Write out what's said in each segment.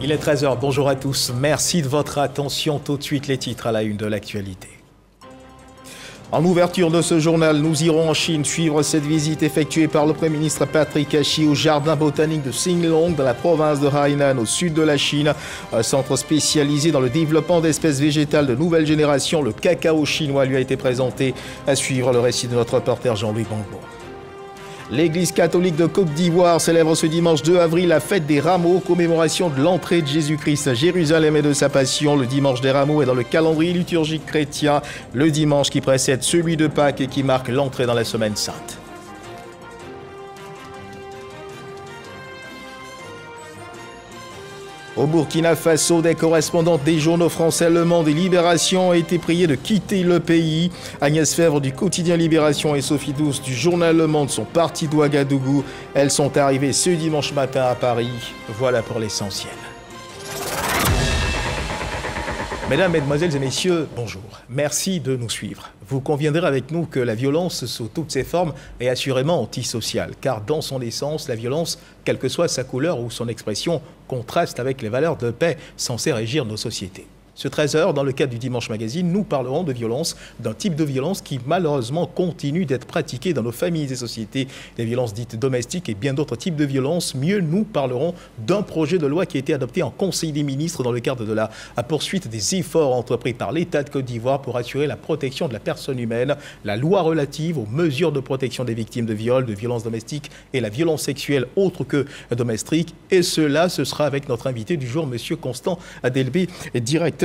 Il est 13 h, bonjour à tous. Merci de votre attention. Tout de suite, les titres à la une de l'actualité. En ouverture de ce journal, nous irons en Chine suivre cette visite effectuée par le Premier ministre Patrick Hashi au jardin botanique de Xinglong dans la province de Hainan au sud de la Chine. Un centre spécialisé dans le développement d'espèces végétales de nouvelle génération, le cacao chinois, lui a été présenté. À suivre le récit de notre reporter Jean-Louis Bangbo. L'Église catholique de Côte d'Ivoire célèbre ce dimanche 2 avril la fête des Rameaux, commémoration de l'entrée de Jésus-Christ à Jérusalem et de sa passion. Le dimanche des Rameaux est dans le calendrier liturgique chrétien, le dimanche qui précède celui de Pâques et qui marque l'entrée dans la Semaine sainte. Au Burkina Faso, des correspondantes des journaux français Le Monde et Libération ont été priées de quitter le pays. Agnès Fèvre du quotidien Libération et Sophie Douce du journal Le Monde sont parties d'Ouagadougou. Elles sont arrivées ce dimanche matin à Paris. Voilà pour l'essentiel. Mesdames, Mesdemoiselles et Messieurs, bonjour. Merci de nous suivre. Vous conviendrez avec nous que la violence sous toutes ses formes est assurément antisociale, car dans son essence, la violence, quelle que soit sa couleur ou son expression, contraste avec les valeurs de paix censées régir nos sociétés. Ce 13 h, dans le cadre du Dimanche Magazine, nous parlerons de violence, d'un type de violence qui malheureusement continue d'être pratiqué dans nos familles et sociétés, des violences dites domestiques et bien d'autres types de violences. Mieux, nous parlerons d'un projet de loi qui a été adopté en Conseil des ministres dans le cadre de la poursuite des efforts entrepris par l'État de Côte d'Ivoire pour assurer la protection de la personne humaine, la loi relative aux mesures de protection des victimes de viols, de violences domestiques et la violence sexuelle autre que domestique. Et cela, ce sera avec notre invité du jour, Monsieur Constant Delbé, directeur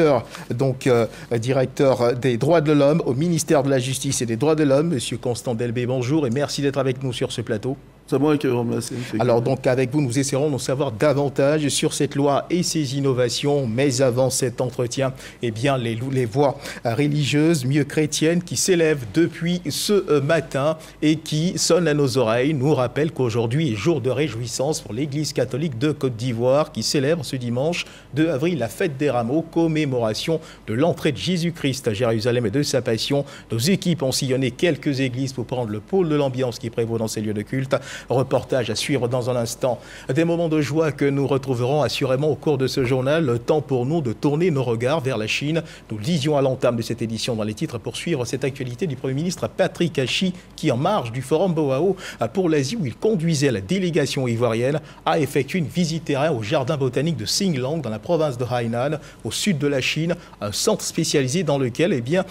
des droits de l'homme au ministère de la Justice et des droits de l'homme. Monsieur Constant Delbé, bonjour et merci d'être avec nous sur ce plateau. C'est moi qui vous remercie. Alors donc avec vous, nous essaierons d'en savoir davantage sur cette loi et ses innovations. Mais avant cet entretien, eh bien les voix religieuses, mieux chrétiennes, qui s'élèvent depuis ce matin et qui sonnent à nos oreilles, nous rappellent qu'aujourd'hui est jour de réjouissance pour l'Église catholique de Côte d'Ivoire qui célèbre ce dimanche 2 avril la fête des Rameaux, commémoration de l'entrée de Jésus-Christ à Jérusalem et de sa passion. Nos équipes ont sillonné quelques églises pour prendre le pôle de l'ambiance qui prévaut dans ces lieux de culte. Reportage à suivre dans un instant. Des moments de joie que nous retrouverons assurément au cours de ce journal. Le temps pour nous de tourner nos regards vers la Chine. Nous lisions à l'entame de cette édition dans les titres pour suivre cette actualité du Premier ministre Patrick Hashi qui, en marge du Forum Boao pour l'Asie où il conduisait la délégation ivoirienne, a effectué une visite terrain au jardin botanique de Xinglong dans la province de Hainan, au sud de la Chine, un centre spécialisé dans lequel il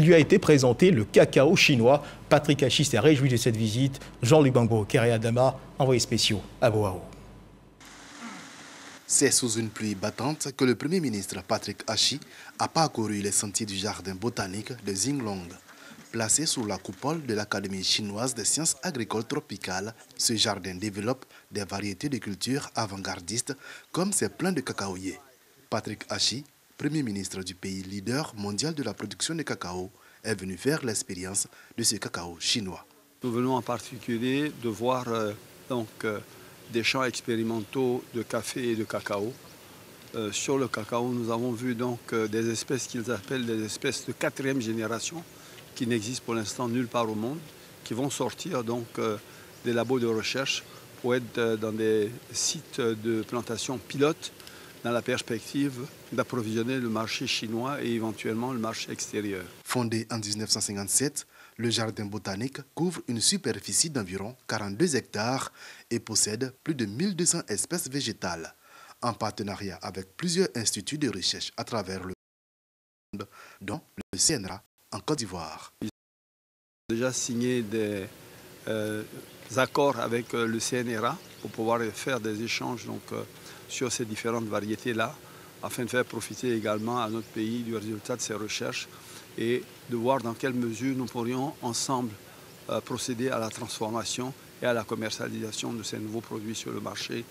lui a été présenté le cacao chinois. Patrick Hashi s'est réjoui de cette visite. Jean-Luc Bangbo, Kéré Adama, envoyés spéciaux à Boao. C'est sous une pluie battante que le Premier ministre Patrick Hashi a parcouru les sentiers du jardin botanique de Xinglong. Placé sous la coupole de l'Académie chinoise des sciences agricoles tropicales, ce jardin développe des variétés de cultures avant-gardistes comme ses plants de cacaoyers. Patrick Hashi, Premier ministre du pays leader mondial de la production de cacao, est venu faire l'expérience de ce cacao chinois. Nous venons en particulier de voir des champs expérimentaux de café et de cacao. Sur le cacao, nous avons vu des espèces qu'ils appellent des espèces de 4e génération qui n'existent pour l'instant nulle part au monde, qui vont sortir des labos de recherche pour être dans des sites de plantation pilotes dans la perspective d'approvisionner le marché chinois et éventuellement le marché extérieur. Fondé en 1957, le jardin botanique couvre une superficie d'environ 42 hectares et possède plus de 1200 espèces végétales, en partenariat avec plusieurs instituts de recherche à travers le monde, dont le CNRA en Côte d'Ivoire. Ils ont déjà signé des accords avec le CNRA pour pouvoir faire des échanges sur ces différentes variétés-là, afin de faire profiter également à notre pays du résultat de ces recherches et de voir dans quelle mesure nous pourrions ensemble procéder à la transformation et à la commercialisation de ces nouveaux produits sur le marché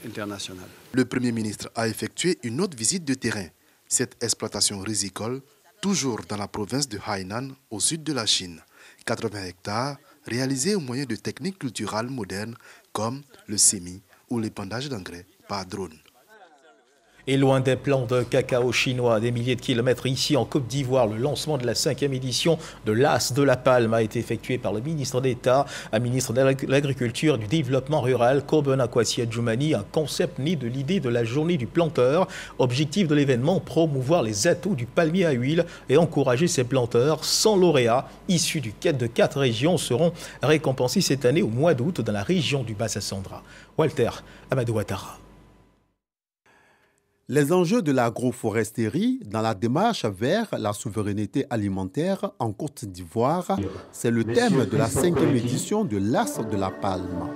international. Le Premier ministre a effectué une autre visite de terrain. Cette exploitation risicole, toujours dans la province de Hainan, au sud de la Chine, 80 hectares, réalisés au moyen de techniques culturales modernes comme le sémi ou l'épandage d'engrais par drone. Et loin des plants de cacao chinois, à des milliers de kilomètres ici en Côte d'Ivoire, le lancement de la 5e édition de l'As de la Palme a été effectué par le ministre d'État, ministre de l'Agriculture et du Développement rural, Kobena Kwasi Adjoumani, un concept né de l'idée de la journée du planteur. Objectif de l'événement, promouvoir les atouts du palmier à huile et encourager ses planteurs. 100 lauréats issus de 4 régions seront récompensés cette année au mois d'août dans la région du Bassa-Sandra. Walter Amadou Ouattara. Les enjeux de l'agroforesterie dans la démarche vers la souveraineté alimentaire en Côte d'Ivoire, c'est le thème de la 5e édition de l'As de la Palme.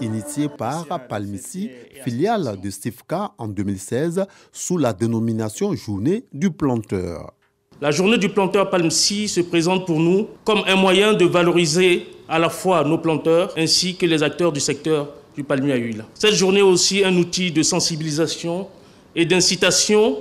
Initiée par Palmici, filiale de Sifka en 2016, sous la dénomination Journée du planteur. La journée du planteur Palmici se présente pour nous comme un moyen de valoriser à la fois nos planteurs ainsi que les acteurs du secteur du palmier à huile. Cette journée est aussi un outil de sensibilisation et d'incitation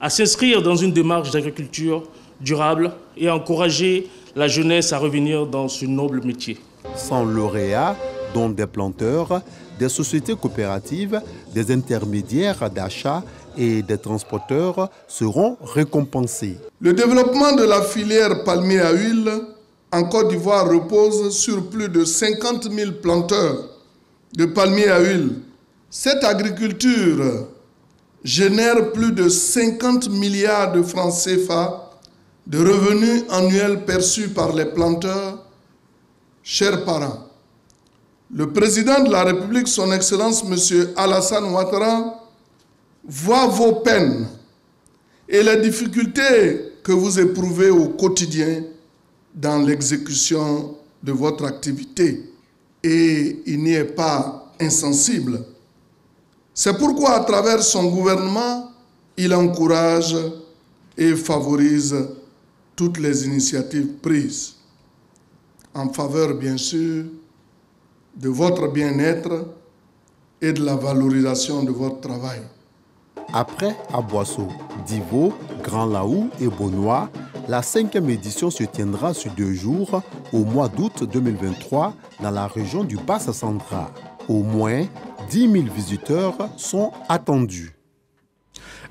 à s'inscrire dans une démarche d'agriculture durable et à encourager la jeunesse à revenir dans ce noble métier. 100 lauréats, dont des planteurs, des sociétés coopératives, des intermédiaires d'achat et des transporteurs seront récompensés. Le développement de la filière palmier à huile en Côte d'Ivoire repose sur plus de 50 000 planteurs de palmier à huile. Cette agriculture génère plus de 50 milliards de francs CFA de revenus annuels perçus par les planteurs. Chers parents, le président de la République, son Excellence M. Alassane Ouattara, voit vos peines et les difficultés que vous éprouvez au quotidien dans l'exécution de votre activité. Et il n'y est pas insensible. C'est pourquoi, à travers son gouvernement, il encourage et favorise toutes les initiatives prises en faveur, bien sûr, de votre bien-être et de la valorisation de votre travail. Après Aboisseau, Divo, Grand Laou et Bonnois, la 5e édition se tiendra sur 2 jours au mois d'août 2023 dans la région du Bassa-Sandra. Au moins 10 000 visiteurs sont attendus.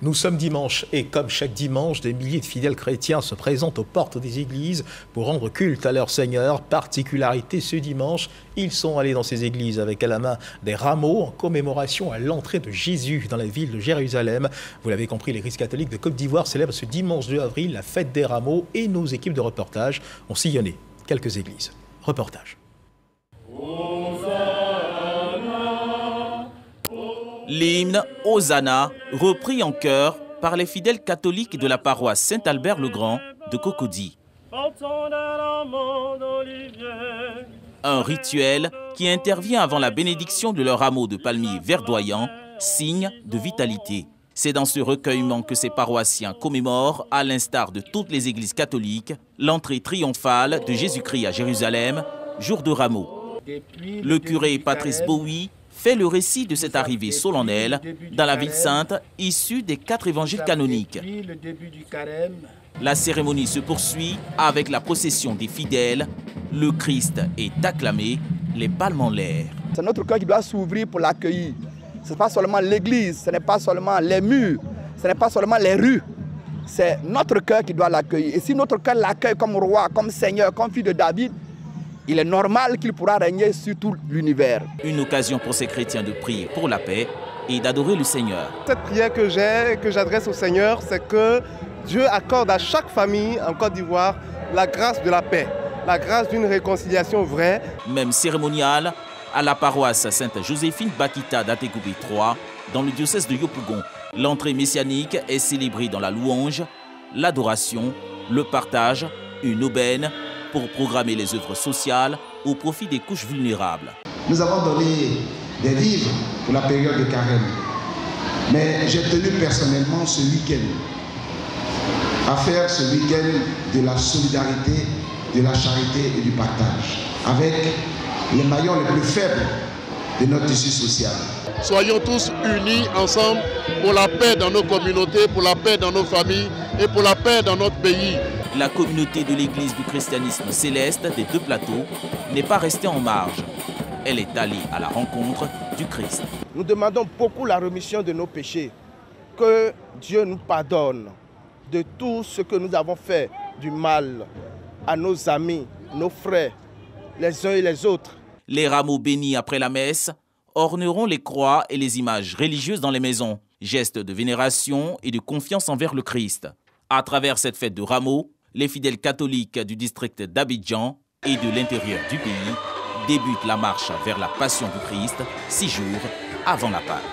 Nous sommes dimanche et comme chaque dimanche, des milliers de fidèles chrétiens se présentent aux portes des églises pour rendre culte à leur Seigneur. Particularité ce dimanche, ils sont allés dans ces églises avec à la main des rameaux en commémoration à l'entrée de Jésus dans la ville de Jérusalem. Vous l'avez compris, l'Église catholique de Côte d'Ivoire célèbre ce dimanche 2 avril la fête des rameaux et nos équipes de reportage ont sillonné quelques églises. Reportage. L'hymne Hosanna, repris en chœur par les fidèles catholiques de la paroisse Saint-Albert-le-Grand de Cocody. Un rituel qui intervient avant la bénédiction de leur hameau de palmiers verdoyants, signe de vitalité. C'est dans ce recueillement que ces paroissiens commémorent, à l'instar de toutes les églises catholiques, l'entrée triomphale de Jésus-Christ à Jérusalem, jour de rameaux. Le curé Patrice Bowie fait le récit de cette arrivée solennelle dans la ville sainte issue des 4 évangiles canoniques. La cérémonie se poursuit avec la procession des fidèles. Le Christ est acclamé, les palmes en l'air. C'est notre cœur qui doit s'ouvrir pour l'accueillir. Ce n'est pas seulement l'église, ce n'est pas seulement les murs, ce n'est pas seulement les rues. C'est notre cœur qui doit l'accueillir. Et si notre cœur l'accueille comme roi, comme seigneur, comme fils de David, il est normal qu'il pourra régner sur tout l'univers. Une occasion pour ces chrétiens de prier pour la paix et d'adorer le Seigneur. Cette prière que j'adresse au Seigneur, c'est que Dieu accorde à chaque famille en Côte d'Ivoire la grâce de la paix, la grâce d'une réconciliation vraie. Même cérémonial à la paroisse Sainte-Joséphine Bakita d'Ategoubé 3, dans le diocèse de Yopougon. L'entrée messianique est célébrée dans la louange, l'adoration, le partage, une aubaine, pour programmer les œuvres sociales au profit des couches vulnérables. Nous avons donné des vivres pour la période de carême. Mais j'ai tenu personnellement ce week-end à faire ce week-end de la solidarité, de la charité et du partage avec les maillons les plus faibles de notre tissu social. Soyons tous unis ensemble pour la paix dans nos communautés, pour la paix dans nos familles et pour la paix dans notre pays. La communauté de l'Église du christianisme céleste des 2 plateaux n'est pas restée en marge. Elle est allée à la rencontre du Christ. Nous demandons beaucoup la rémission de nos péchés. Que Dieu nous pardonne de tout ce que nous avons fait du mal à nos amis, nos frères, les uns et les autres. Les rameaux bénis après la messe orneront les croix et les images religieuses dans les maisons, geste de vénération et de confiance envers le Christ. À travers cette fête de rameaux, les fidèles catholiques du district d'Abidjan et de l'intérieur du pays débutent la marche vers la Passion du Christ, 6 jours avant la Pâque.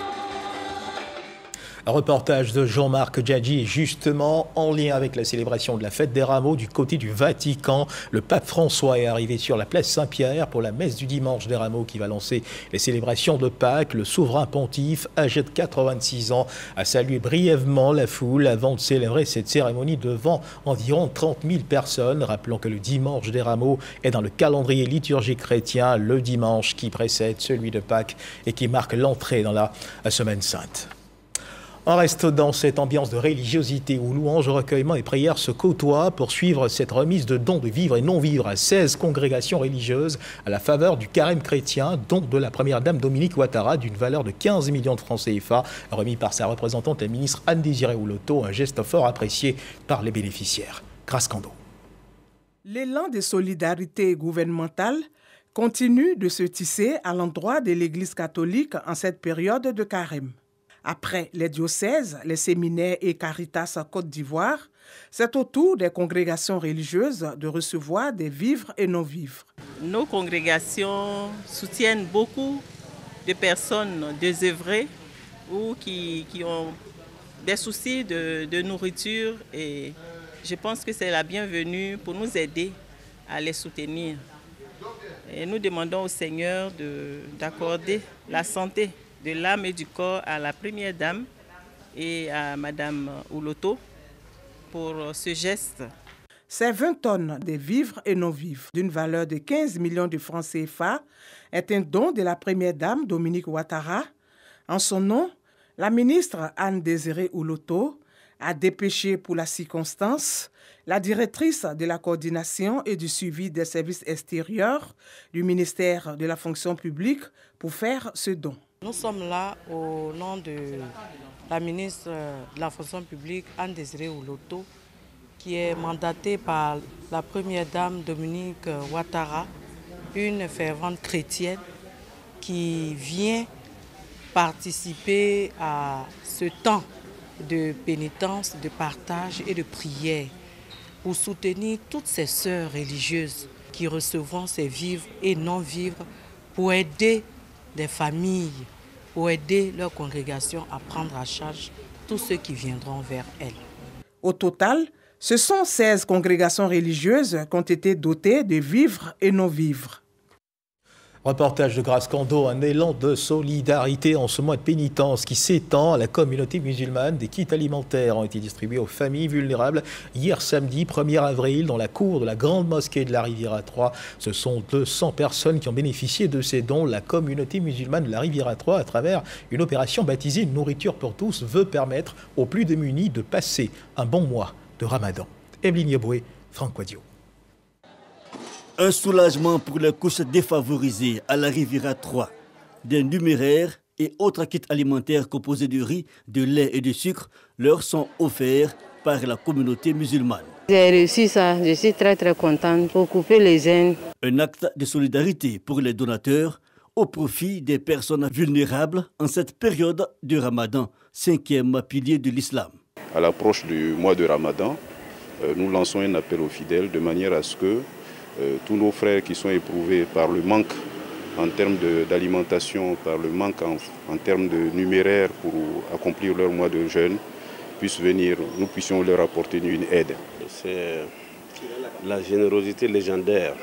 Un reportage de Jean-Marc Djadji, justement en lien avec la célébration de la fête des rameaux du côté du Vatican. Le pape François est arrivé sur la place Saint-Pierre pour la messe du dimanche des rameaux qui va lancer les célébrations de Pâques. Le souverain pontife, âgé de 86 ans, a salué brièvement la foule avant de célébrer cette cérémonie devant environ 30 000 personnes. Rappelons que le dimanche des rameaux est dans le calendrier liturgique chrétien le dimanche qui précède celui de Pâques et qui marque l'entrée dans la semaine sainte. On reste dans cette ambiance de religiosité où louanges, recueillements et prières se côtoient pour suivre cette remise de dons de vivres et non-vivres à 16 congrégations religieuses à la faveur du carême chrétien, don de la première dame Dominique Ouattara d'une valeur de 15 millions de francs CFA, remis par sa représentante, la ministre Anne-Désirée Ouloto, un geste fort apprécié par les bénéficiaires. Grâce Kando. L'élan de solidarité gouvernementale continue de se tisser à l'endroit de l'Église catholique en cette période de carême. Après les diocèses, les séminaires et Caritas Côte d'Ivoire, c'est au tour des congrégations religieuses de recevoir des vivres et non-vivres. Nos congrégations soutiennent beaucoup de personnes désœuvrées ou qui ont des soucis de nourriture et je pense que c'est la bienvenue pour nous aider à les soutenir. Et nous demandons au Seigneur d'accorder la santé de l'âme et du corps à la première dame et à Madame Ouloto pour ce geste. Ces 20 tonnes de vivres et non-vivres d'une valeur de 15 millions de francs CFA est un don de la première dame Dominique Ouattara. En son nom, la ministre Anne-Désirée Ouloto a dépêché pour la circonstance la directrice de la coordination et du suivi des services extérieurs du ministère de la fonction publique pour faire ce don. Nous sommes là au nom de la ministre de la fonction publique Anne-Désirée Ouloto qui est mandatée par la première dame Dominique Ouattara, une fervente chrétienne qui vient participer à ce temps de pénitence, de partage et de prière pour soutenir toutes ces sœurs religieuses qui recevront ces vivres et non-vivres pour aider des familles, pour aider leur congrégation à prendre en charge tous ceux qui viendront vers elles. Au total, ce sont 16 congrégations religieuses qui ont été dotées de vivres et non-vivres. Reportage de Grâce Kando, un élan de solidarité en ce mois de pénitence qui s'étend à la communauté musulmane. Des kits alimentaires ont été distribués aux familles vulnérables hier samedi 1er avril dans la cour de la grande mosquée de la Riviera 3. Ce sont 200 personnes qui ont bénéficié de ces dons. La communauté musulmane de la Riviera 3, à travers une opération baptisée Nourriture pour tous, veut permettre aux plus démunis de passer un bon mois de Ramadan. Evelyne Yeboué, Franck Quadio. Un soulagement pour les couches défavorisées à la Riviera 3. Des numéraires et autres kits alimentaires composés de riz, de lait et de sucre leur sont offerts par la communauté musulmane. J'ai réussi ça, je suis très contente pour couper les gènes. Un acte de solidarité pour les donateurs au profit des personnes vulnérables en cette période de Ramadan, 5e pilier de l'islam. À l'approche du mois de Ramadan, nous lançons un appel aux fidèles de manière à ce que tous nos frères qui sont éprouvés par le manque en termes d'alimentation, par le manque en termes de numéraire pour accomplir leur mois de jeûne, puissent venir, nous puissions leur apporter une aide. C'est la générosité légendaire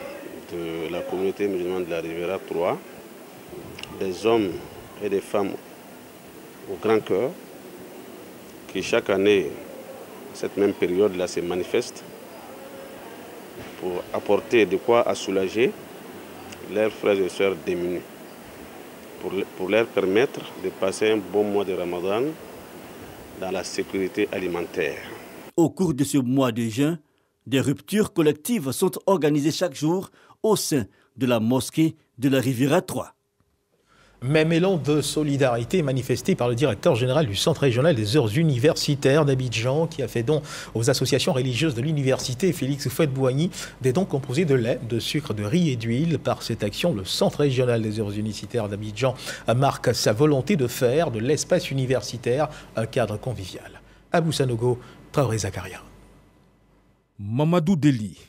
de la communauté musulmane de la Riviera 3, des hommes et des femmes au grand cœur, qui chaque année, cette même période-là, se manifestent pour apporter de quoi à soulager leurs frères et sœurs démunis, pour leur permettre de passer un bon mois de Ramadan dans la sécurité alimentaire. Au cours de ce mois de jeûne, des ruptures collectives sont organisées chaque jour au sein de la mosquée de la Riviera 3. Même élan de solidarité manifesté par le directeur général du Centre régional des heures universitaires d'Abidjan qui a fait don aux associations religieuses de l'université Félix Houphouët-Boigny, des dons composés de lait, de sucre, de riz et d'huile. Par cette action, le Centre régional des heures universitaires d'Abidjan marque sa volonté de faire de l'espace universitaire un cadre convivial. Abou Sanogo, Traoré Zakaria. Mamadou Deli,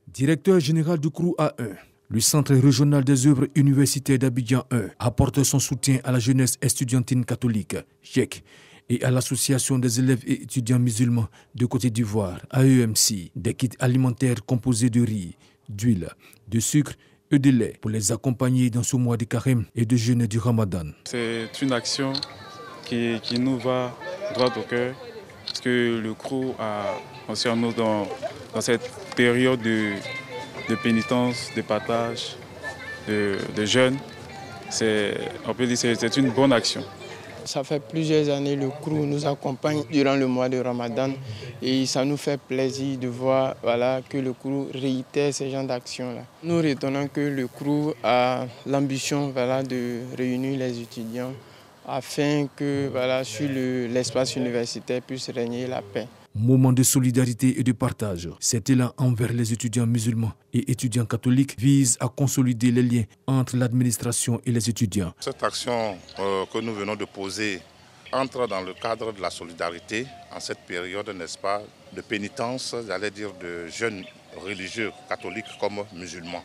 directeur général du CROU A1. Le Centre régional des œuvres universitaires d'Abidjan 1 apporte son soutien à la jeunesse estudiantine catholique, GEC, et à l'Association des élèves et étudiants musulmans de Côte d'Ivoire, AEMC, des kits alimentaires composés de riz, d'huile, de sucre et de lait pour les accompagner dans ce mois de carême et de jeûne du Ramadan. C'est une action qui nous va droit au cœur, parce que le CROU a aussi en nous dans cette période de pénitence, de partage, de jeûne. On peut dire que c'est une bonne action. Ça fait plusieurs années que le CROU nous accompagne durant le mois de Ramadan et ça nous fait plaisir de voir que le CROU réitère ce genre d'action-là. Nous retenons que le CROU a l'ambition de réunir les étudiants afin que sur l'espace universitaire puisse régner la paix. Moment de solidarité et de partage. Cet élan envers les étudiants musulmans et étudiants catholiques vise à consolider les liens entre l'administration et les étudiants. Cette action que nous venons de poser entre dans le cadre de la solidarité en cette période, n'est-ce pas, de pénitence, j'allais dire de jeunes religieux catholiques comme musulmans.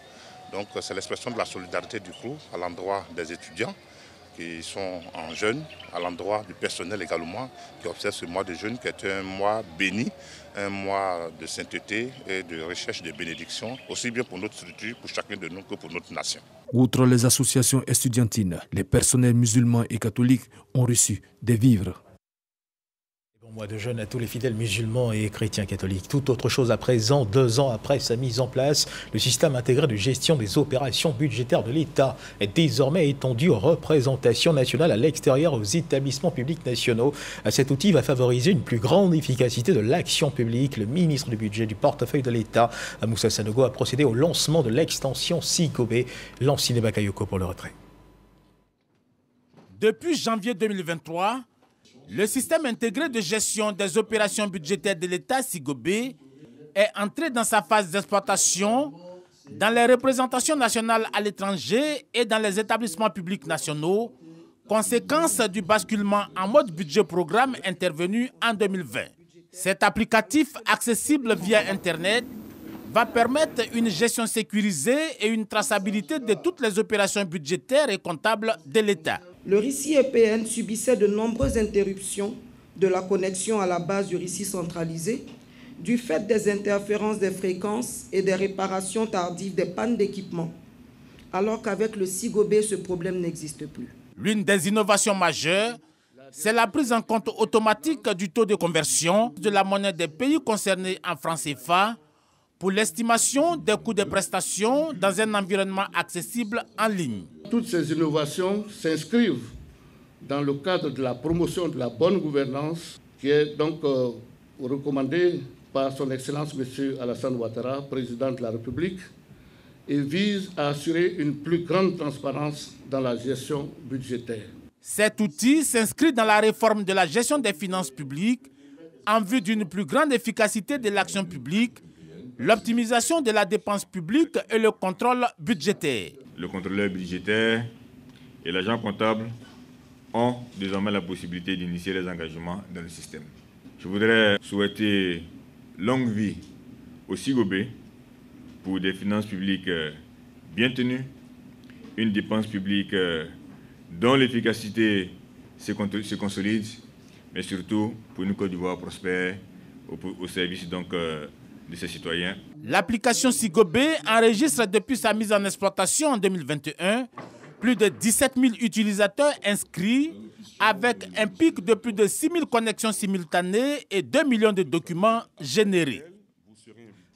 Donc c'est l'expression de la solidarité du CROU à l'endroit des étudiants qui sont en jeûne, à l'endroit du personnel également, qui observe ce mois de jeûne, qui est un mois béni, un mois de sainteté et de recherche de bénédiction, aussi bien pour notre structure, pour chacun de nous, que pour notre nation. Outre les associations estudiantines, les personnels musulmans et catholiques ont reçu des vivres. Mois de jeûne à tous les fidèles musulmans et chrétiens catholiques. Tout autre chose à présent, 2 ans après sa mise en place, le système intégré de gestion des opérations budgétaires de l'État est désormais étendu aux représentations nationales à l'extérieur, aux établissements publics nationaux. Cet outil va favoriser une plus grande efficacité de l'action publique. Le ministre du budget du portefeuille de l'État, Moussa Sanogo, a procédé au lancement de l'extension Sigobé. Lanciné Bakayoko pour le retrait. Depuis janvier 2023, le système intégré de gestion des opérations budgétaires de l'État, Sigobé, est entré dans sa phase d'exploitation dans les représentations nationales à l'étranger et dans les établissements publics nationaux, conséquence du basculement en mode budget-programme intervenu en 2020. Cet applicatif, accessible via Internet, va permettre une gestion sécurisée et une traçabilité de toutes les opérations budgétaires et comptables de l'État. Le RICI EPN subissait de nombreuses interruptions de la connexion à la base du RICI centralisé du fait des interférences des fréquences et des réparations tardives des pannes d'équipement, alors qu'avec le Sigobé, ce problème n'existe plus. L'une des innovations majeures, c'est la prise en compte automatique du taux de conversion de la monnaie des pays concernés en francs CFA pour l'estimation des coûts de prestations dans un environnement accessible en ligne. Toutes ces innovations s'inscrivent dans le cadre de la promotion de la bonne gouvernance qui est donc recommandée par son Excellence M. Alassane Ouattara, président de la République, et vise à assurer une plus grande transparence dans la gestion budgétaire. Cet outil s'inscrit dans la réforme de la gestion des finances publiques en vue d'une plus grande efficacité de l'action publique, l'optimisation de la dépense publique et le contrôle budgétaire. Le contrôleur budgétaire et l'agent comptable ont désormais la possibilité d'initier les engagements dans le système. Je voudrais souhaiter longue vie au Sigobé pour des finances publiques bien tenues, une dépense publique dont l'efficacité se consolide, mais surtout pour une Côte d'Ivoire prospère au service donc de ses citoyens. L'application Sigobé enregistre depuis sa mise en exploitation en 2021 plus de 17 000 utilisateurs inscrits avec un pic de plus de 6 000 connexions simultanées et 2 millions de documents générés.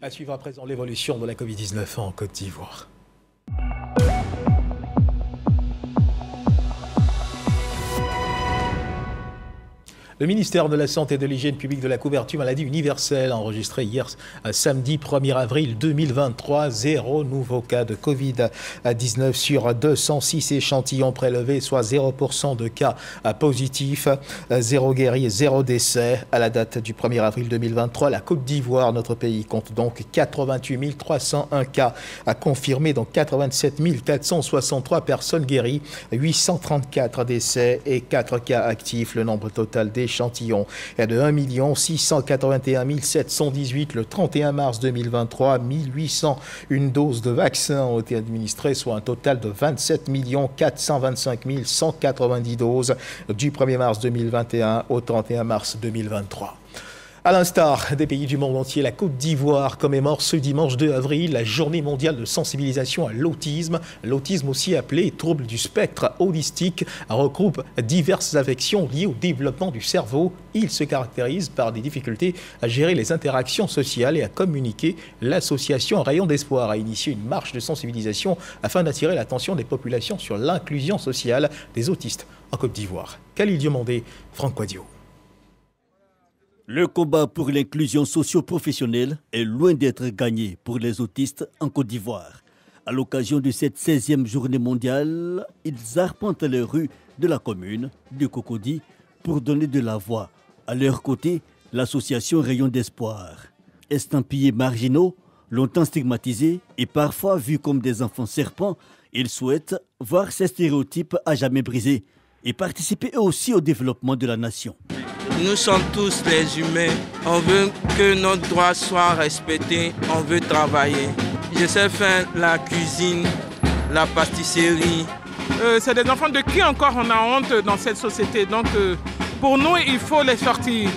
À suivre à présent l'évolution de la Covid-19 en Côte d'Ivoire. Le ministère de la Santé et de l'Hygiène publique de la couverture maladie universelle a enregistré hier samedi 1er avril 2023 0 nouveaux cas de Covid-19 sur 206 échantillons prélevés, soit 0% de cas positifs, 0 guéris et 0 décès. À la date du 1er avril 2023, la Côte d'Ivoire, notre pays, compte donc 88 301 cas confirmés, donc 87 463 personnes guéries, 834 décès et 4 cas actifs. Le nombre total d'échantillons est de 1 681 718 le 31 mars 2023. 1801 doses de vaccins ont été administrées, soit un total de 27 425 190 doses du 1er mars 2021 au 31 mars 2023. À l'instar des pays du monde entier, la Côte d'Ivoire commémore ce dimanche 2 avril la journée mondiale de sensibilisation à l'autisme. L'autisme, aussi appelé trouble du spectre autistique, regroupe diverses affections liées au développement du cerveau. Il se caractérise par des difficultés à gérer les interactions sociales et à communiquer. L'association Rayon d'Espoir a initié une marche de sensibilisation afin d'attirer l'attention des populations sur l'inclusion sociale des autistes en Côte d'Ivoire. Khalil Diomandé, Franck Quadio. Le combat pour l'inclusion socio-professionnelle est loin d'être gagné pour les autistes en Côte d'Ivoire. À l'occasion de cette 16e journée mondiale, ils arpentent les rues de la commune de Cocody pour donner de la voix. À leur côté, l'association Rayon d'Espoir. Estampillés marginaux, longtemps stigmatisés et parfois vus comme des enfants serpents, ils souhaitent voir ces stéréotypes à jamais brisés et participer eux aussi au développement de la nation. Nous sommes tous les humains. On veut que notre droit soit respecté. On veut travailler. Je sais faire la cuisine, la pâtisserie. C'est des enfants de qui encore on a honte dans cette société. Donc pour nous, il faut les sortir.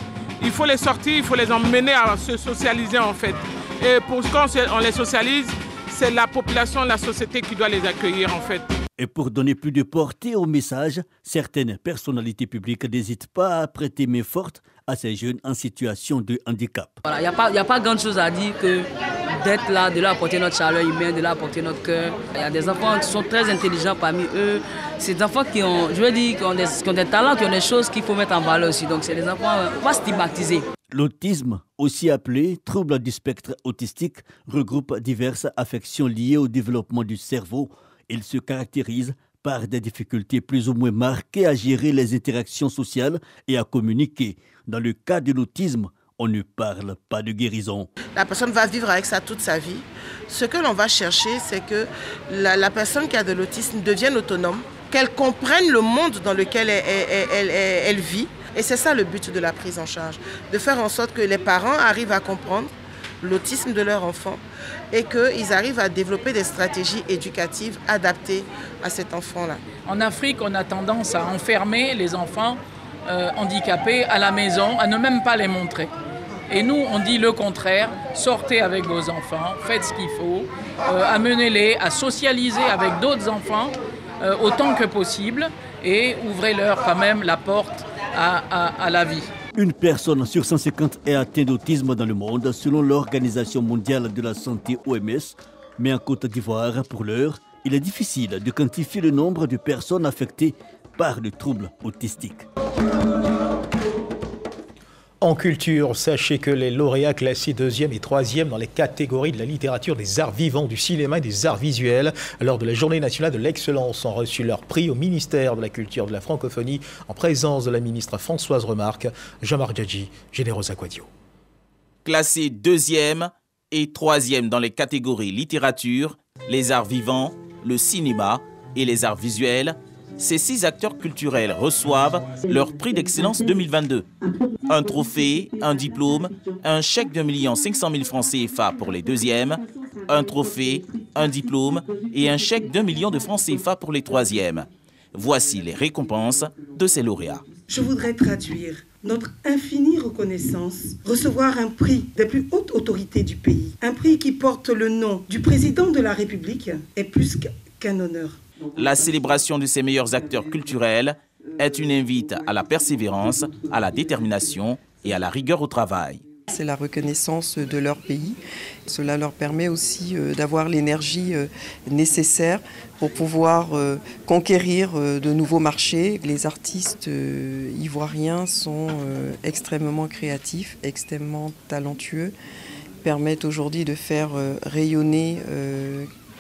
Il faut les sortir, il faut les emmener à se socialiser en fait. Et pour quand on les socialise, c'est la population, la société qui doit les accueillir en fait. Et pour donner plus de portée au message, certaines personnalités publiques n'hésitent pas à prêter main forte à ces jeunes en situation de handicap. Voilà, il n'y a pas grand chose à dire que d'être là, de leur apporter notre chaleur humaine, de leur apporter notre cœur. Il y a des enfants qui sont très intelligents parmi eux. C'est des enfants qui ont, qui ont des talents, qui ont des choses qu'il faut mettre en valeur aussi. Donc c'est des enfants pas stigmatisés. L'autisme, aussi appelé trouble du spectre autistique, regroupe diverses affections liées au développement du cerveau. Il se caractérise par des difficultés plus ou moins marquées à gérer les interactions sociales et à communiquer. Dans le cas de l'autisme, on ne parle pas de guérison. La personne va vivre avec ça toute sa vie. Ce que l'on va chercher, c'est que la personne qui a de l'autisme devienne autonome, qu'elle comprenne le monde dans lequel elle vit. Et c'est ça le but de la prise en charge, de faire en sorte que les parents arrivent à comprendre l'autisme de leur enfant et qu'ils arrivent à développer des stratégies éducatives adaptées à cet enfant-là. En Afrique, on a tendance à enfermer les enfants handicapés à la maison, à ne même pas les montrer. Et nous, on dit le contraire, sortez avec vos enfants, faites ce qu'il faut, amenez-les à socialiser avec d'autres enfants autant que possible et ouvrez-leur quand même la porte à la vie. Une personne sur 150 est atteinte d'autisme dans le monde, selon l'Organisation mondiale de la santé OMS. Mais en Côte d'Ivoire, pour l'heure, il est difficile de quantifier le nombre de personnes affectées par le trouble autistique. En culture, sachez que les lauréats classés 2e et 3e dans les catégories de la littérature, des arts vivants, du cinéma et des arts visuels lors de la Journée nationale de l'excellence ont reçu leur prix au ministère de la Culture de la Francophonie en présence de la ministre Françoise Remarque, Jean-Marc Djadji, Générosa Quadio. Classés 2e et 3e dans les catégories littérature, les arts vivants, le cinéma et les arts visuels, ces 6 acteurs culturels reçoivent leur prix d'excellence 2022. Un trophée, un diplôme, un chèque d'1 500 000 francs CFA pour les 2e, un trophée, un diplôme et un chèque d'1 million de francs CFA pour les 3e. Voici les récompenses de ces lauréats. Je voudrais traduire notre infinie reconnaissance, recevoir un prix des plus hautes autorités du pays, un prix qui porte le nom du président de la République est plus qu'un honneur. La célébration de ces meilleurs acteurs culturels est une invite à la persévérance, à la détermination et à la rigueur au travail. C'est la reconnaissance de leur pays. Cela leur permet aussi d'avoir l'énergie nécessaire pour pouvoir conquérir de nouveaux marchés. Les artistes ivoiriens sont extrêmement créatifs, extrêmement talentueux, permettent aujourd'hui de faire rayonner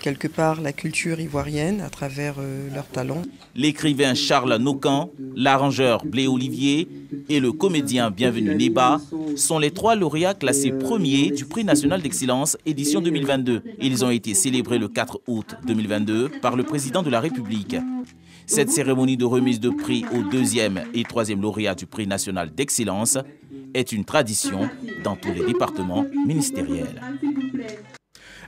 quelque part la culture ivoirienne à travers leurs talents. L'écrivain Charles Nocan, l'arrangeur Blé Olivier et le comédien Bienvenu Neba sont les 3 lauréats classés premiers du prix national d'excellence édition 2022. Ils ont été célébrés le 4 août 2022 par le président de la République. Cette cérémonie de remise de prix aux 2e et 3e lauréats du prix national d'excellence est une tradition dans tous les départements ministériels.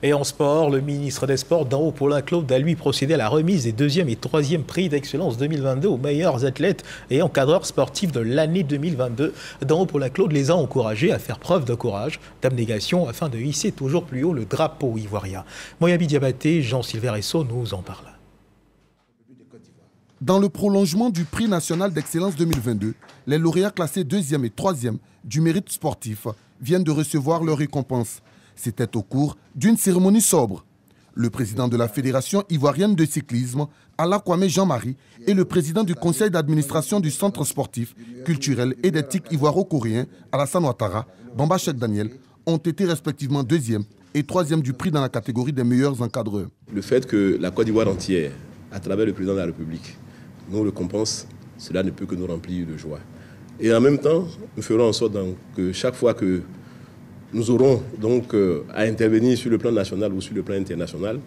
Et en sport, le ministre des Sports, Dao Paulin-Claude, a lui procédé à la remise des 2e et 3e prix d'excellence 2022 aux meilleurs athlètes et encadreurs sportifs de l'année 2022. Dao Paulin-Claude les a encouragés à faire preuve de courage, d'abnégation afin de hisser toujours plus haut le drapeau ivoirien. Moyabi Diabaté, Jean-Sylvain Esso nous en parle. Dans le prolongement du prix national d'excellence 2022, les lauréats classés 2e et 3e du mérite sportif viennent de recevoir leur récompense. C'était au cours d'une cérémonie sobre. Le président de la Fédération ivoirienne de cyclisme, Alla Kwame Jean-Marie, et le président du conseil d'administration du centre sportif, culturel et d'éthique ivoiro-coréen, Alassane Ouattara, Bamba Cheikh Daniel, ont été respectivement 2e et 3e du prix dans la catégorie des meilleurs encadreurs. Le fait que la Côte d'Ivoire entière, à travers le président de la République, nous récompense, cela ne peut que nous remplir de joie. Et en même temps, nous ferons en sorte que chaque fois que nous aurons donc à intervenir sur le plan national ou sur le plan international,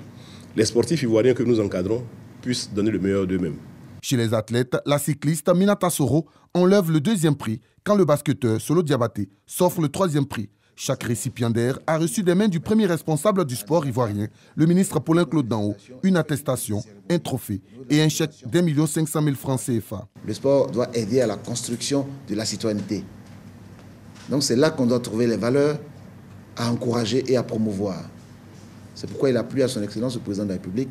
les sportifs ivoiriens que nous encadrons puissent donner le meilleur d'eux-mêmes. Chez les athlètes, la cycliste Minata Soro enlève le 2e prix quand le basketteur Solo Diabaté s'offre le 3e prix. Chaque récipiendaire a reçu des mains du premier responsable du sport ivoirien, le ministre Paulin-Claude Dao, une attestation, un trophée et un chèque d'1 500 000 francs CFA. Le sport doit aider à la construction de la citoyenneté. Donc c'est là qu'on doit trouver les valeurs à encourager et à promouvoir. C'est pourquoi il a plu à son Excellence le Président de la République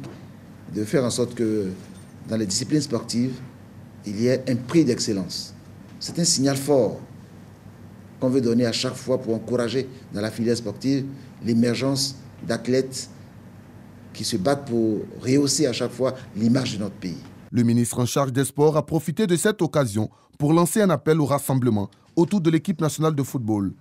de faire en sorte que dans les disciplines sportives, il y ait un prix d'excellence. C'est un signal fort qu'on veut donner à chaque fois pour encourager dans la filière sportive l'émergence d'athlètes qui se battent pour rehausser à chaque fois l'image de notre pays. Le ministre en charge des sports a profité de cette occasion pour lancer un appel au rassemblement autour de l'équipe nationale de football.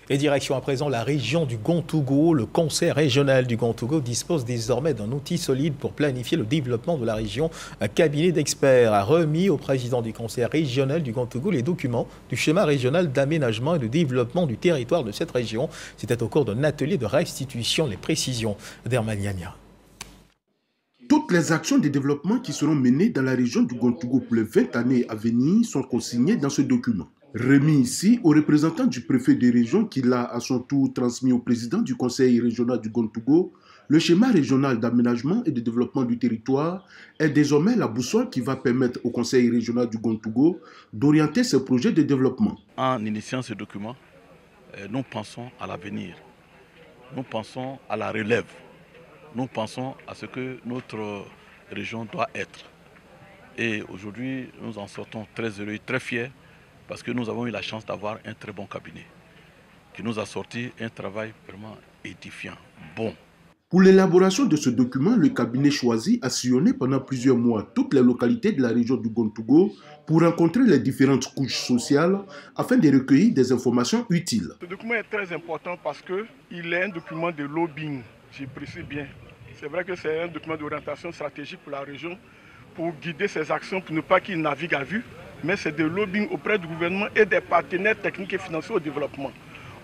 Et direction à présent la région du Gontougou. Le conseil régional du Gontougou dispose désormais d'un outil solide pour planifier le développement de la région. Un cabinet d'experts a remis au président du conseil régional du Gontougou les documents du schéma régional d'aménagement et de développement du territoire de cette région. C'était au cours d'un atelier de restitution. Les précisions d'Hermaniania. Toutes les actions de développement qui seront menées dans la région du Gontougou pour les 20 années à venir sont consignées dans ce document. Remis ici au représentant du préfet de région qui l'a à son tour transmis au président du conseil régional du Gontougou, le schéma régional d'aménagement et de développement du territoire est désormais la boussole qui va permettre au conseil régional du Gontougou d'orienter ses projets de développement. En initiant ce document, nous pensons à l'avenir, nous pensons à la relève, nous pensons à ce que notre région doit être. Et aujourd'hui, nous en sortons très heureux, très fiers, parce que nous avons eu la chance d'avoir un très bon cabinet qui nous a sorti un travail vraiment édifiant, bon. Pour l'élaboration de ce document, le cabinet choisi a sillonné pendant plusieurs mois toutes les localités de la région du Gontougou pour rencontrer les différentes couches sociales afin de recueillir des informations utiles. Ce document est très important parce qu'il est un document de lobbying, j'y précise bien. C'est vrai que c'est un document d'orientation stratégique pour la région, pour guider ses actions, pour ne pas qu'il navigue à vue, mais c'est de lobbying auprès du gouvernement et des partenaires techniques et financiers au développement.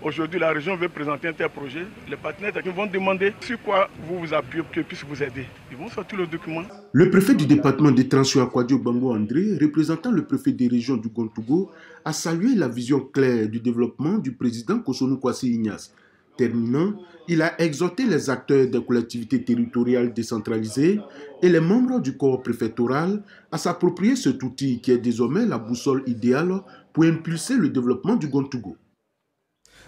Aujourd'hui, la région veut présenter un tel projet. Les partenaires techniques vont demander sur quoi vous vous appuyez pour qu'ils puissent vous aider. Ils vont sortir le document. Le préfet du département des Transitions Akwadio Bango André, représentant le préfet des régions du Gontougou, a salué la vision claire du développement du président Kosonou Kwasi Ignace. Terminant, il a exhorté les acteurs des collectivités territoriales décentralisées et les membres du corps préfectoral à s'approprier cet outil qui est désormais la boussole idéale pour impulser le développement du Gontougou.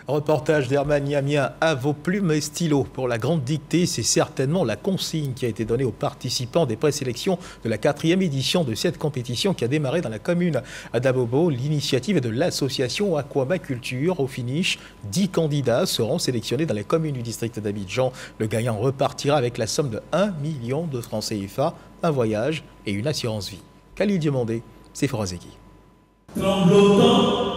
Reportage d'Herman Niamien, à vos plumes et stylos. Pour la grande dictée, c'est certainement la consigne qui a été donnée aux participants des présélections de la 4e édition de cette compétition qui a démarré dans la commune d'Abobo. L'initiative est de l'association Aquabaculture. Au finish, 10 candidats seront sélectionnés dans les communes du district d'Abidjan. Le gagnant repartira avec la somme de 1 million de francs CFA, un voyage et une assurance vie. Khalil Diomandé, c'est Forazeki. Tremblotant,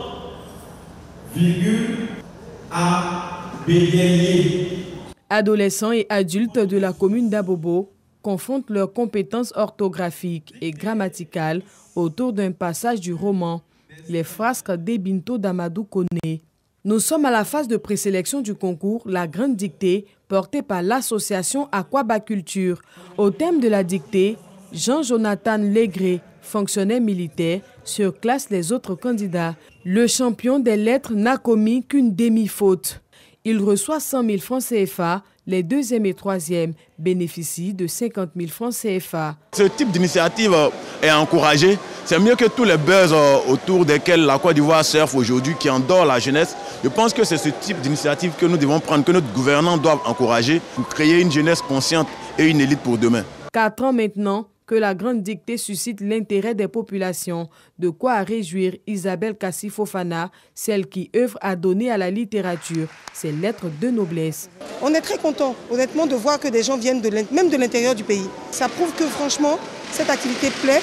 à bégayer. Adolescents et adultes de la commune d'Abobo confrontent leurs compétences orthographiques et grammaticales autour d'un passage du roman « Les frasques d'Ebinto d'Amadou Koné ». Nous sommes à la phase de présélection du concours La Grande Dictée portée par l'association Aquabaculture. Au thème de la dictée, Jean-Jonathan Légré, fonctionnaire militaire, surclasse les autres candidats. Le champion des lettres n'a commis qu'une demi-faute. Il reçoit 100 000 francs CFA. Les 2e et 3e bénéficient de 50 000 francs CFA. Ce type d'initiative est encouragé. C'est mieux que tous les buzz autour desquels la Côte d'Ivoire surfe aujourd'hui, qui endort la jeunesse. Je pense que c'est ce type d'initiative que nous devons prendre, que notre gouvernement doit encourager pour créer une jeunesse consciente et une élite pour demain. 4 ans maintenant que la grande dictée suscite l'intérêt des populations. De quoi réjouir Isabelle Kassi-Fofana, celle qui œuvre à donner à la littérature ses lettres de noblesse. On est très content, honnêtement, de voir que des gens viennent même de l'intérieur du pays. Ça prouve que, franchement, cette activité plaît.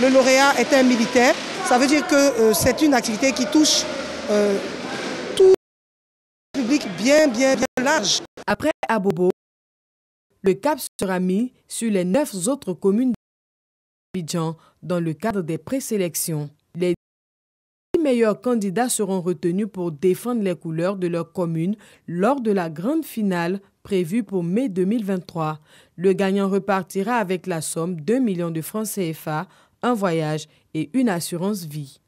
Le lauréat est un militaire. Ça veut dire que c'est une activité qui touche tout le public bien large. Après Abobo, le cap sera mis sur les 9 autres communes d'Abidjan dans le cadre des présélections. Les 10 meilleurs candidats seront retenus pour défendre les couleurs de leur commune lors de la grande finale prévue pour mai 2023. Le gagnant repartira avec la somme d'1 million de francs CFA, un voyage et une assurance vie.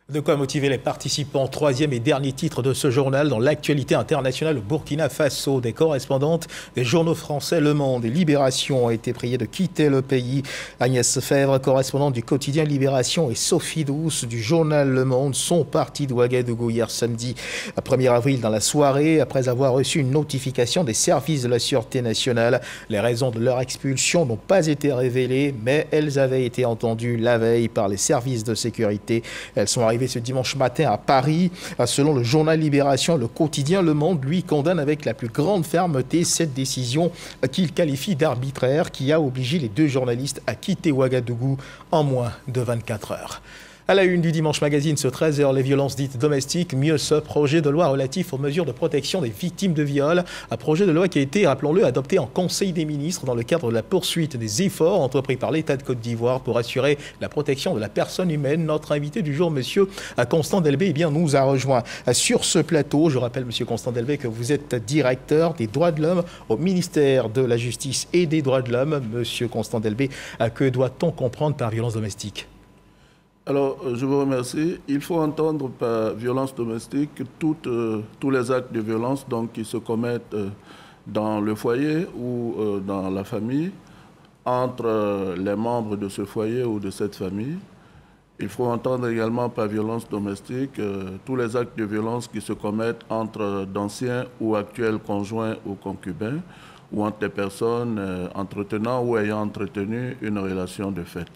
De quoi motiver les participants. 3e et dernier titre de ce journal dans l'actualité internationale au Burkina Faso. Des correspondantes des journaux français Le Monde et Libération ont été priées de quitter le pays. Agnès Fèvre, correspondante du quotidien Libération, et Sophie Douce du journal Le Monde sont parties d'Ouagadougou hier samedi 1er avril dans la soirée après avoir reçu une notification des services de la Sûreté nationale. Les raisons de leur expulsion n'ont pas été révélées, mais elles avaient été entendues la veille par les services de sécurité. Elles sont arrivé ce dimanche matin à Paris. Selon le journal Libération, le quotidien Le Monde, lui, condamne avec la plus grande fermeté cette décision qu'il qualifie d'arbitraire qui a obligé les 2 journalistes à quitter Ouagadougou en moins de 24 heures. À la une du Dimanche Magazine, ce 13h, les violences dites domestiques, mieux ce projet de loi relatif aux mesures de protection des victimes de viol. Un projet de loi qui a été, rappelons-le, adopté en Conseil des ministres dans le cadre de la poursuite des efforts entrepris par l'État de Côte d'Ivoire pour assurer la protection de la personne humaine. Notre invité du jour, monsieur Constant Delbé, nous a rejoint sur ce plateau. Je rappelle, monsieur Constant Delbé, que vous êtes directeur des droits de l'homme au ministère de la Justice et des droits de l'homme. Monsieur Constant Delbé, que doit-on comprendre par violence domestique ? Alors, je vous remercie. Il faut entendre par violence domestique tous les actes de violence qui se commettent dans le foyer ou dans la famille, entre les membres de ce foyer ou de cette famille. Il faut entendre également par violence domestique tous les actes de violence qui se commettent entre d'anciens ou actuels conjoints ou concubins, ou entre des personnes entretenant ou ayant entretenu une relation de fait.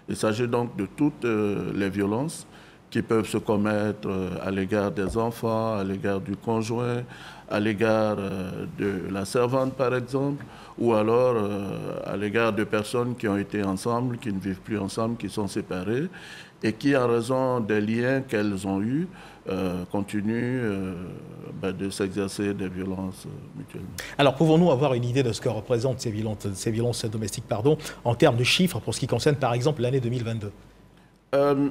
Il s'agit donc de toutes les violences qui peuvent se commettre à l'égard des enfants, à l'égard du conjoint, à l'égard de la servante par exemple, ou alors à l'égard de personnes qui ont été ensemble, qui ne vivent plus ensemble, qui sont séparées et qui, en raison des liens qu'elles ont eus, continuent de s'exercer des violences mutuellement. Alors, pouvons-nous avoir une idée de ce que représentent ces violences domestiques, en termes de chiffres, pour ce qui concerne, par exemple, l'année 2022 ?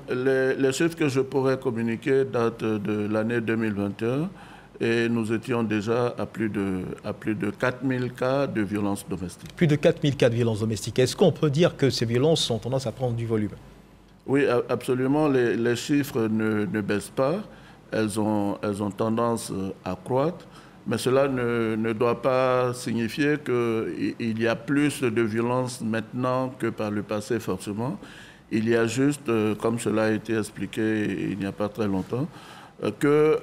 Les chiffres que je pourrais communiquer datent de l'année 2021 et nous étions déjà à plus de 4000 cas de violences domestiques. Plus de 4000 cas de violences domestiques. Est-ce qu'on peut dire que ces violences ont tendance à prendre du volume ? Oui, absolument. Les chiffres ne baissent pas. Elles ont tendance à croître. Mais cela ne doit pas signifier qu'il y a plus de violence maintenant que par le passé, forcément. Il y a juste, comme cela a été expliqué il n'y a pas très longtemps, que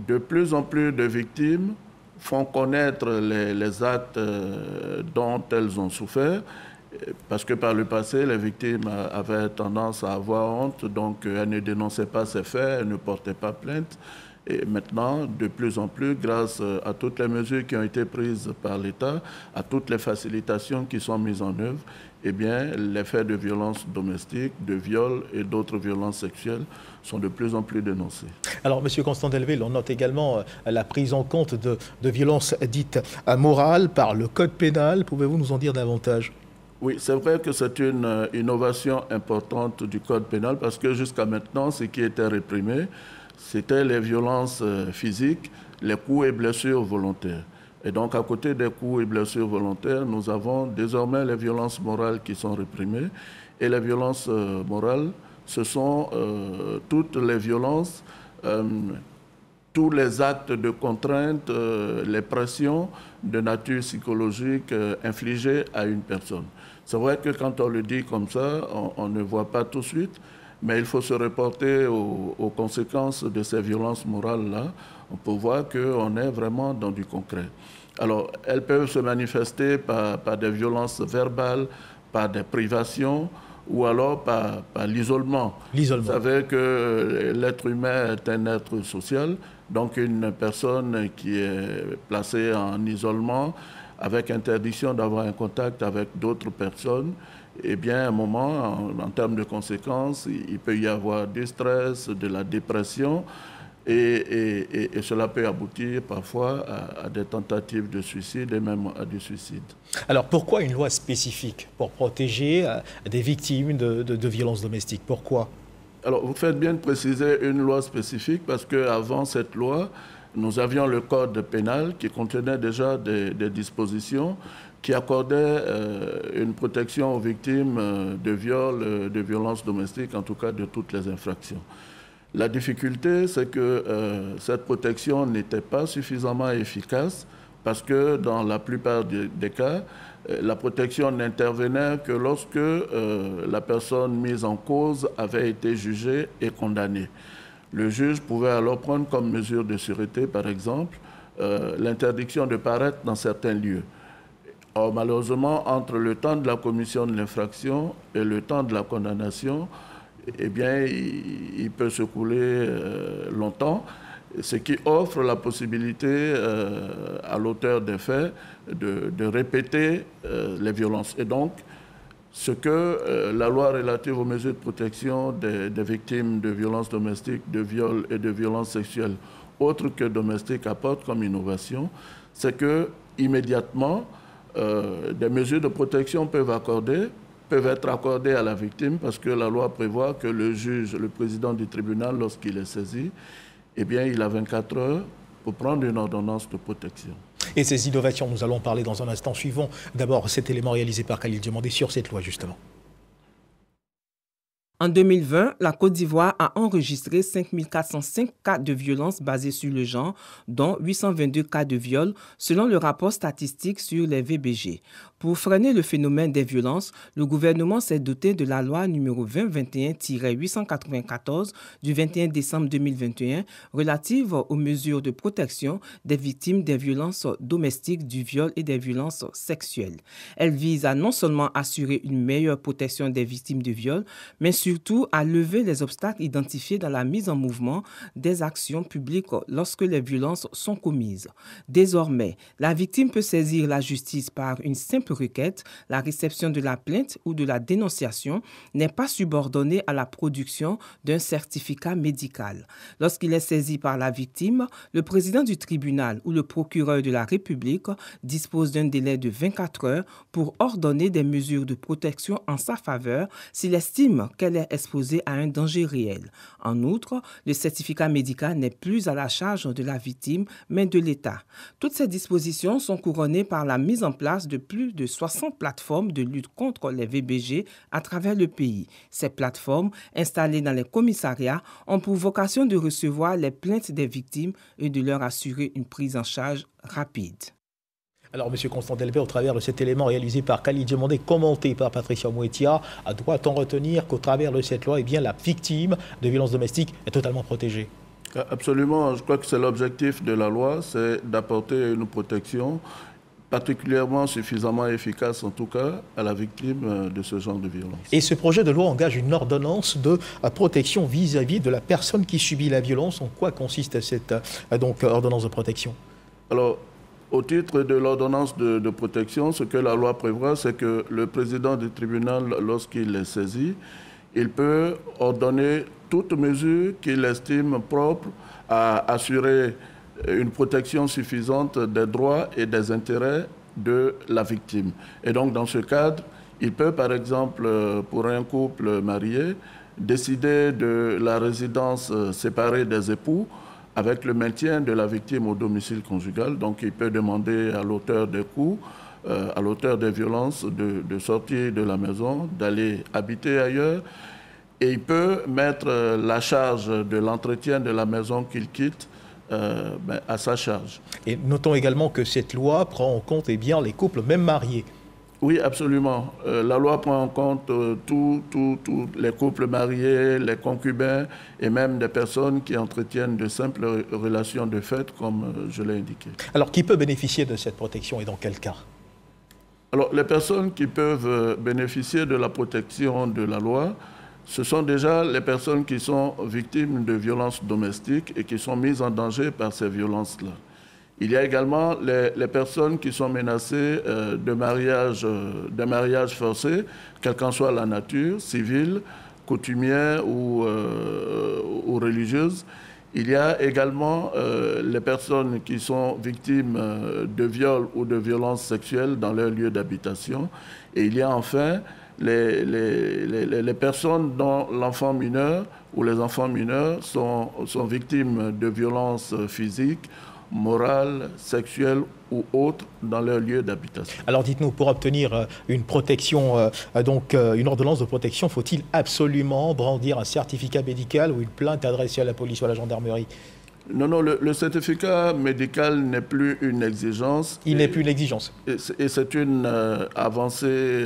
de plus en plus de victimes font connaître les actes dont elles ont souffert, parce que par le passé, les victimes avaient tendance à avoir honte, donc elles ne dénonçaient pas ces faits, elles ne portaient pas plainte. Et maintenant, de plus en plus, grâce à toutes les mesures qui ont été prises par l'État, à toutes les facilitations qui sont mises en œuvre, eh bien, les faits de violence domestique, de viol et d'autres violences sexuelles sont de plus en plus dénoncés. Alors, M. Constant Delville, on note également la prise en compte de violences dites morales par le Code pénal. Pouvez-vous nous en dire davantage ? Oui, c'est vrai que c'est une innovation importante du Code pénal parce que jusqu'à maintenant, ce qui était réprimé, c'était les violences physiques, les coups et blessures volontaires. Et donc, à côté des coups et blessures volontaires, nous avons désormais les violences morales qui sont réprimées. Et les violences morales, ce sont toutes les violences, tous les actes de contrainte, les pressions de nature psychologique infligées à une personne. C'est vrai que quand on le dit comme ça, on ne voit pas tout de suite, mais il faut se reporter aux conséquences de ces violences morales-là. On peut voir qu'on est vraiment dans du concret. Alors, elles peuvent se manifester par des violences verbales, par des privations, ou alors par l'isolement. Vous savez que l'être humain est un être social, donc une personne qui est placée en isolement, avec interdiction d'avoir un contact avec d'autres personnes, eh bien, à un moment, en termes de conséquences, il peut y avoir du stress, de la dépression, et cela peut aboutir parfois à des tentatives de suicide et même à du suicide. Alors, pourquoi une loi spécifique pour protéger des victimes de violences domestiques? Pourquoi? Alors, vous faites bien de préciser une loi spécifique parce qu'avant cette loi, nous avions le code pénal qui contenait déjà des dispositions qui accordaient une protection aux victimes de viols, de violences domestiques, en tout cas de toutes les infractions. La difficulté, c'est que cette protection n'était pas suffisamment efficace parce que dans la plupart des cas, la protection n'intervenait que lorsque la personne mise en cause avait été jugée et condamnée. Le juge pouvait alors prendre comme mesure de sûreté, par exemple, l'interdiction de paraître dans certains lieux. Or, malheureusement, entre le temps de la commission de l'infraction et le temps de la condamnation, eh bien, il peut se couler longtemps, ce qui offre la possibilité à l'auteur des faits de répéter les violences. Et donc, ce que la loi relative aux mesures de protection des victimes de violences domestiques, de viols et de violences sexuelles, autres que domestiques, apporte comme innovation, c'est que immédiatement, des mesures de protection peuvent être accordées à la victime parce que la loi prévoit que le juge, le président du tribunal, lorsqu'il est saisi, eh bien, il a 24 heures pour prendre une ordonnance de protection. Et ces innovations, nous allons parler dans un instant suivant. D'abord, cet élément réalisé par Khalil Diomandé sur cette loi, justement. En 2020, la Côte d'Ivoire a enregistré 5 405 cas de violence basés sur le genre, dont 822 cas de viol, selon le rapport statistique sur les VBG. Pour freiner le phénomène des violences, le gouvernement s'est doté de la loi numéro 2021-894 du 21 décembre 2021 relative aux mesures de protection des victimes des violences domestiques, du viol et des violences sexuelles. Elle vise à non seulement assurer une meilleure protection des victimes de viol, mais surtout à lever les obstacles identifiés dans la mise en mouvement des actions publiques lorsque les violences sont commises. Désormais, la victime peut saisir la justice par une simple requête. La réception de la plainte ou de la dénonciation n'est pas subordonnée à la production d'un certificat médical. Lorsqu'il est saisi par la victime, le président du tribunal ou le procureur de la République dispose d'un délai de 24 heures pour ordonner des mesures de protection en sa faveur s'il estime qu'elle est exposée à un danger réel. En outre, le certificat médical n'est plus à la charge de la victime, mais de l'État. Toutes ces dispositions sont couronnées par la mise en place de plus de 60 plateformes de lutte contre les VBG à travers le pays. Ces plateformes, installées dans les commissariats, ont pour vocation de recevoir les plaintes des victimes et de leur assurer une prise en charge rapide. Alors, M. Constant Delville, au travers de cet élément réalisé par Khalil Diomandé, commenté par Patricia Mouetia, doit-on retenir qu'au travers de cette loi, eh bien, la victime de violences domestiques est totalement protégée? Absolument, je crois que c'est l'objectif de la loi, c'est d'apporter une protection particulièrement suffisamment efficace, en tout cas, à la victime de ce genre de violence. Et ce projet de loi engage une ordonnance de protection vis-à-vis de la personne qui subit la violence. En quoi consiste cette ordonnance de protection? Alors, au titre de l'ordonnance de protection, ce que la loi prévoit, c'est que le président du tribunal, lorsqu'il est saisi, il peut ordonner toute mesure qu'il estime propre à assurer une protection suffisante des droits et des intérêts de la victime. Et donc, dans ce cadre, il peut, par exemple, pour un couple marié, décider de la résidence séparée des époux avec le maintien de la victime au domicile conjugal. Donc, il peut demander à l'auteur des coups, à l'auteur des violences, de sortir de la maison, d'aller habiter ailleurs. Et il peut mettre la charge de l'entretien de la maison qu'il quitte à sa charge. Et notons également que cette loi prend en compte les couples même mariés. Oui, absolument. La loi prend en compte tous les couples mariés, les concubins et même des personnes qui entretiennent de simples relations de fait, comme je l'ai indiqué. Alors, qui peut bénéficier de cette protection et dans quel cas? Alors, les personnes qui peuvent bénéficier de la protection de la loi, ce sont déjà les personnes qui sont victimes de violences domestiques et qui sont mises en danger par ces violences-là. Il y a également les personnes qui sont menacées de mariage forcé, quelle qu'en soit la nature, civile, coutumière ou religieuse. Il y a également les personnes qui sont victimes de viols ou de violences sexuelles dans leur lieu d'habitation. Et il y a enfin les personnes dont l'enfant mineur ou les enfants mineurs sont victimes de violences physiques, morales, sexuelles ou autres dans leur lieu d'habitation. Alors dites-nous, pour obtenir une protection, une ordonnance de protection, faut-il absolument brandir un certificat médical ou une plainte adressée à la police ou à la gendarmerie? Non, le certificat médical n'est plus une exigence. Il n'est plus une exigence. Et c'est une avancée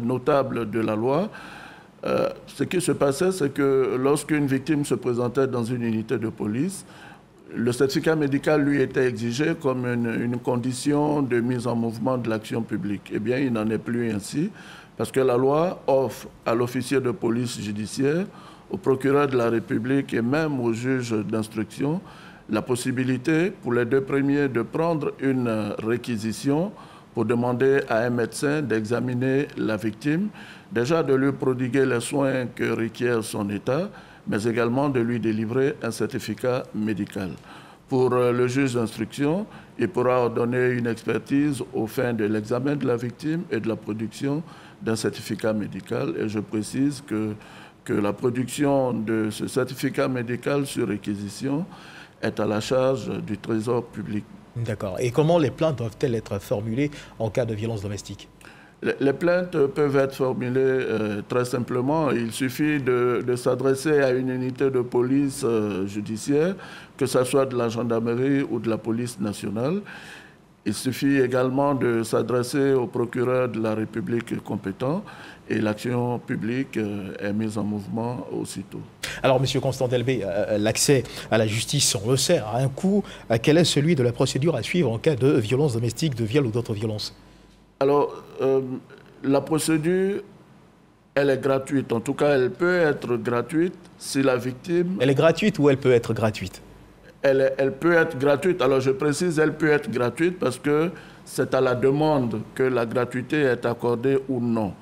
notable de la loi. Ce qui se passait, c'est que lorsqu'une victime se présentait dans une unité de police, le certificat médical lui était exigé comme une condition de mise en mouvement de l'action publique. Eh bien, il n'en est plus ainsi, parce que la loi offre à l'officier de police judiciaire, au procureur de la République et même au juge d'instruction la possibilité pour les deux premiers de prendre une réquisition pour demander à un médecin d'examiner la victime, déjà de lui prodiguer les soins que requiert son état, mais également de lui délivrer un certificat médical. Pour le juge d'instruction, il pourra ordonner une expertise au fin de l'examen de la victime et de la production d'un certificat médical. Et je précise que la production de ce certificat médical sur réquisition est à la charge du Trésor public. D'accord. Et comment les plaintes doivent-elles être formulées en cas de violence domestique? Les plaintes peuvent être formulées très simplement. Il suffit de s'adresser à une unité de police judiciaire, que ce soit de la gendarmerie ou de la police nationale. Il suffit également de s'adresser au procureur de la République compétent et l'action publique est mise en mouvement aussitôt. Alors, M. Constant Delbé, l'accès à la justice, on le sait, a un coût. Quel est celui de la procédure à suivre en cas de violence domestique, de viol ou d'autres violences? Alors, la procédure, elle est gratuite. En tout cas, elle peut être gratuite si la victime... Elle est gratuite ou elle peut être gratuite? Elle peut être gratuite. Alors, je précise, elle peut être gratuite parce que c'est à la demande que la gratuité est accordée ou non.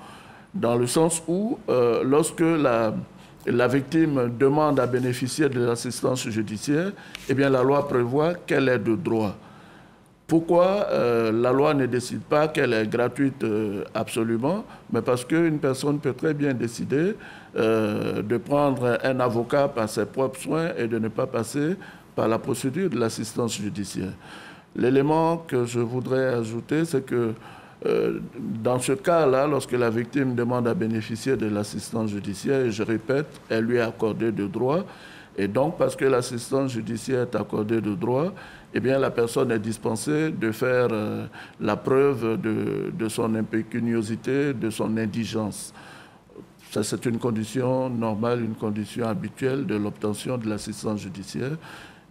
Dans le sens où, lorsque la victime demande à bénéficier de l'assistance judiciaire, eh bien, la loi prévoit qu'elle est de droit. Pourquoi la loi ne décide pas qu'elle est gratuite absolument? Mais parce qu'une personne peut très bien décider de prendre un avocat par ses propres soins et de ne pas passer par la procédure de l'assistance judiciaire. L'élément que je voudrais ajouter, c'est que dans ce cas-là, lorsque la victime demande à bénéficier de l'assistance judiciaire, et je répète, elle lui est accordée de droit, et donc parce que l'assistance judiciaire est accordée de droit, eh bien la personne est dispensée de faire la preuve de son impécuniosité, de son indigence. Ça, c'est une condition normale, une condition habituelle de l'obtention de l'assistance judiciaire.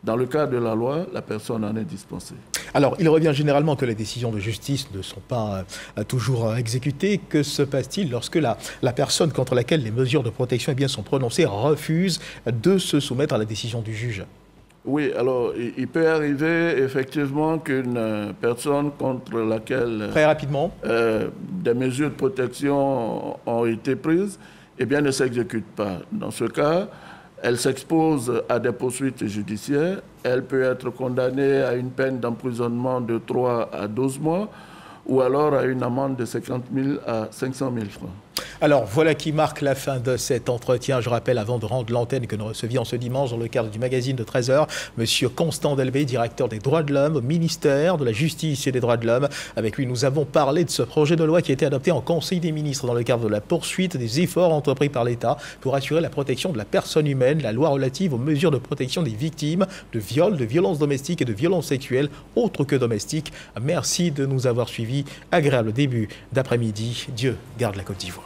Dans le cadre de la loi, la personne en est dispensée. Alors, il revient généralement que les décisions de justice ne sont pas toujours exécutées. Que se passe-t-il lorsque la personne contre laquelle les mesures de protection sont prononcées refuse de se soumettre à la décision du juge? Oui, alors il peut arriver effectivement qu'une personne contre laquelle très rapidement des mesures de protection ont été prises, ne s'exécute pas. Dans ce cas, elle s'expose à des poursuites judiciaires. Elle peut être condamnée à une peine d'emprisonnement de 3 à 12 mois ou alors à une amende de 50 000 à 500 000 francs. Alors voilà qui marque la fin de cet entretien. Je rappelle avant de rendre l'antenne que nous recevions ce dimanche dans le cadre du magazine de 13h, Monsieur Constant Delbé, directeur des droits de l'homme au ministère de la Justice et des droits de l'homme. Avec lui, nous avons parlé de ce projet de loi qui a été adopté en Conseil des ministres dans le cadre de la poursuite des efforts entrepris par l'État pour assurer la protection de la personne humaine, la loi relative aux mesures de protection des victimes de viols, de violences domestiques et de violences sexuelles autres que domestiques. Merci de nous avoir suivis. Agréable début d'après-midi. Dieu garde la Côte d'Ivoire.